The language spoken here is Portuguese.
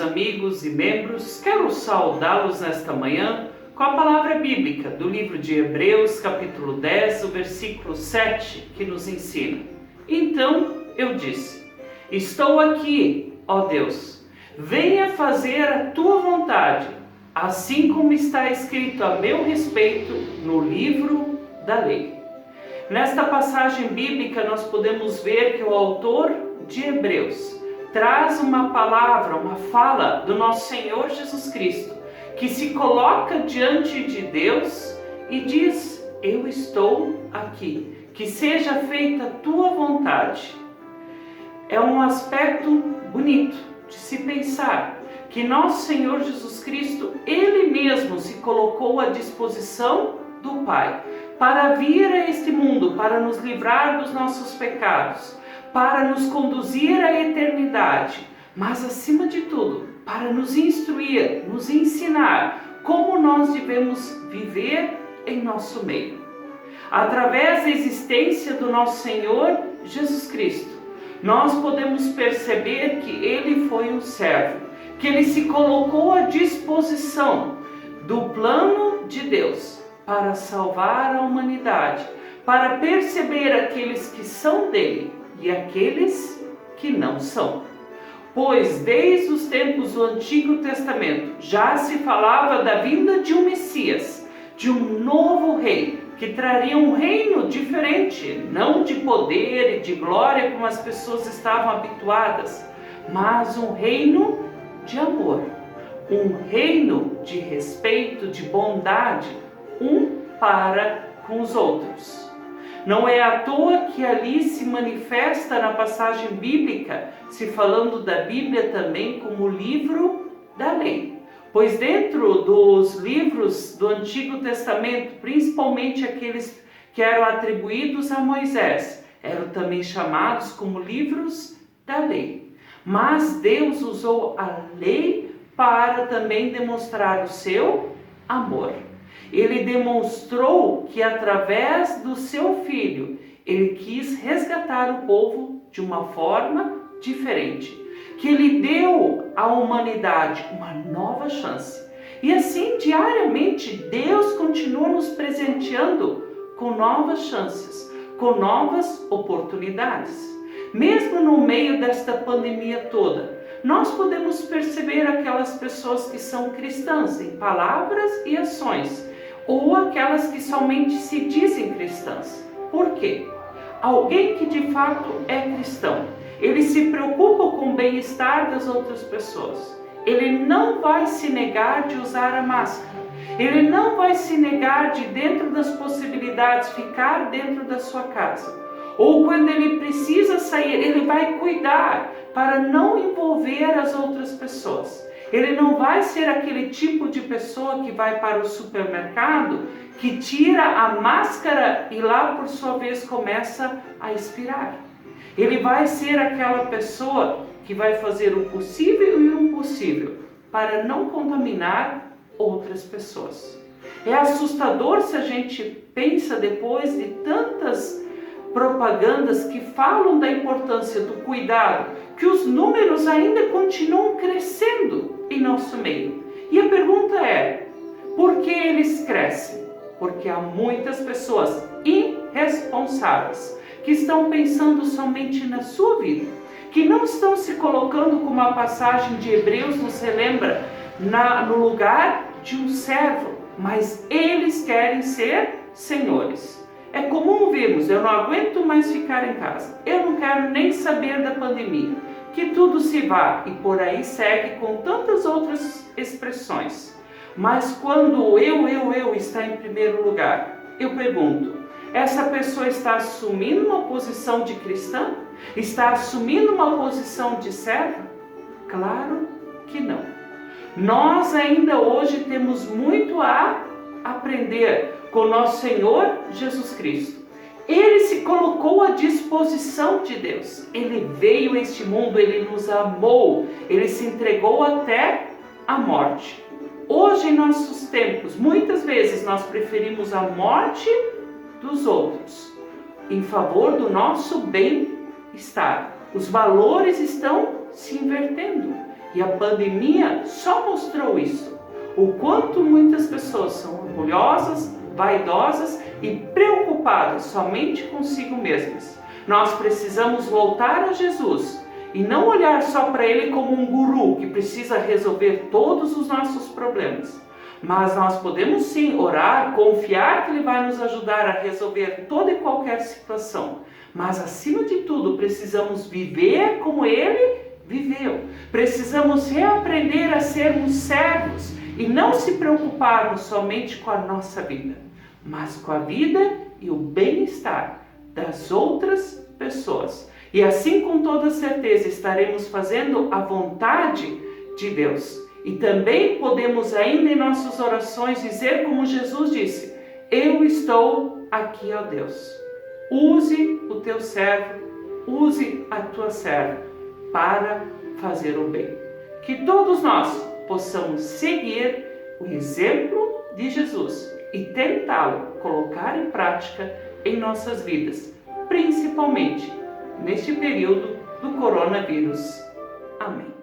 amigos e membros, quero saudá-los nesta manhã com a palavra bíblica do livro de Hebreus, capítulo 10, o versículo 7, que nos ensina. Então eu disse: estou aqui, ó Deus, venha fazer a tua vontade, assim como está escrito a meu respeito no livro da lei. Nesta passagem bíblica nós podemos ver que o autor de Hebreus traz uma palavra, uma fala do nosso Senhor Jesus Cristo, que se coloca diante de Deus e diz: eu estou aqui, que seja feita a tua vontade. É um aspecto bonito de se pensar que nosso Senhor Jesus Cristo, Ele mesmo se colocou à disposição do Pai para vir a este mundo, para nos livrar dos nossos pecados, para nos conduzir à eternidade, mas acima de tudo, para nos instruir, nos ensinar como nós devemos viver em nosso meio. Através da existência do nosso Senhor Jesus Cristo, nós podemos perceber que Ele foi um servo, que Ele se colocou à disposição do plano de Deus para salvar a humanidade, para perceber aqueles que são dele e aqueles que não são. Pois desde os tempos do Antigo Testamento já se falava da vinda de um Messias, de um novo rei, que traria um reino diferente, não de poder e de glória como as pessoas estavam habituadas, mas um reino de amor, um reino de respeito, de bondade, um para com os outros. Não é à toa que ali se manifesta na passagem bíblica, se falando da Bíblia também como o livro da lei. Pois dentro dos livros do Antigo Testamento, principalmente aqueles que eram atribuídos a Moisés, eram também chamados como livros da lei. Mas Deus usou a lei para também demonstrar o seu amor. Ele demonstrou que através do seu Filho, Ele quis resgatar o povo de uma forma diferente. Que Ele deu à humanidade uma nova chance. E assim, diariamente, Deus continua nos presenteando com novas chances, com novas oportunidades. Mesmo no meio desta pandemia toda, nós podemos perceber aquelas pessoas que são cristãs em palavras e ações, ou aquelas que somente se dizem cristãs. Por quê? Alguém que de fato é cristão, ele se preocupa com o bem-estar das outras pessoas. Ele não vai se negar de usar a máscara. Ele não vai se negar de, dentro das possibilidades, ficar dentro da sua casa. Ou quando ele precisa sair, ele vai cuidar para não envolver as outras pessoas. Ele não vai ser aquele tipo de pessoa que vai para o supermercado, que tira a máscara e lá por sua vez começa a expirar. Ele vai ser aquela pessoa que vai fazer o possível e o impossível para não contaminar outras pessoas. É assustador se a gente pensa depois de tantas propagandas que falam da importância do cuidado, que os números ainda continuam crescendo em nosso meio. E a pergunta é: por que eles crescem? Porque há muitas pessoas irresponsáveis que estão pensando somente na sua vida, que não estão se colocando, como a passagem de Hebreus nos relembra, no lugar de um servo, mas eles querem ser senhores. É comum vermos: eu não aguento mais ficar em casa, eu não quero nem saber da pandemia, que tudo se vá, e por aí segue com tantas outras expressões. Mas quando o eu está em primeiro lugar, eu pergunto: essa pessoa está assumindo uma posição de cristã? Está assumindo uma posição de serva? Claro que não. Nós ainda hoje temos muito a aprender com nosso Senhor Jesus Cristo. Ele se colocou à disposição de Deus. Ele veio a este mundo, Ele nos amou, Ele se entregou até a morte. Hoje, em nossos tempos, muitas vezes nós preferimos a morte dos outros em favor do nosso bem-estar. Os valores estão se invertendo. E a pandemia só mostrou isso. O quanto muitas pessoas são orgulhosas, vaidosas e preocupadas somente consigo mesmas. Nós precisamos voltar a Jesus e não olhar só para Ele como um guru que precisa resolver todos os nossos problemas. Mas nós podemos sim orar, confiar que Ele vai nos ajudar a resolver toda e qualquer situação. Mas acima de tudo, precisamos viver como Ele viveu. Precisamos reaprender a sermos servos e não se preocuparmos somente com a nossa vida, mas com a vida e o bem-estar das outras pessoas. E assim, com toda certeza, estaremos fazendo a vontade de Deus. E também podemos ainda em nossas orações dizer como Jesus disse: eu estou aqui, ó Deus. Use o teu servo, use a tua serva para fazer o bem. Que todos nós possamos seguir o exemplo de Jesus e tentá-lo colocar em prática em nossas vidas, principalmente neste período do coronavírus. Amém.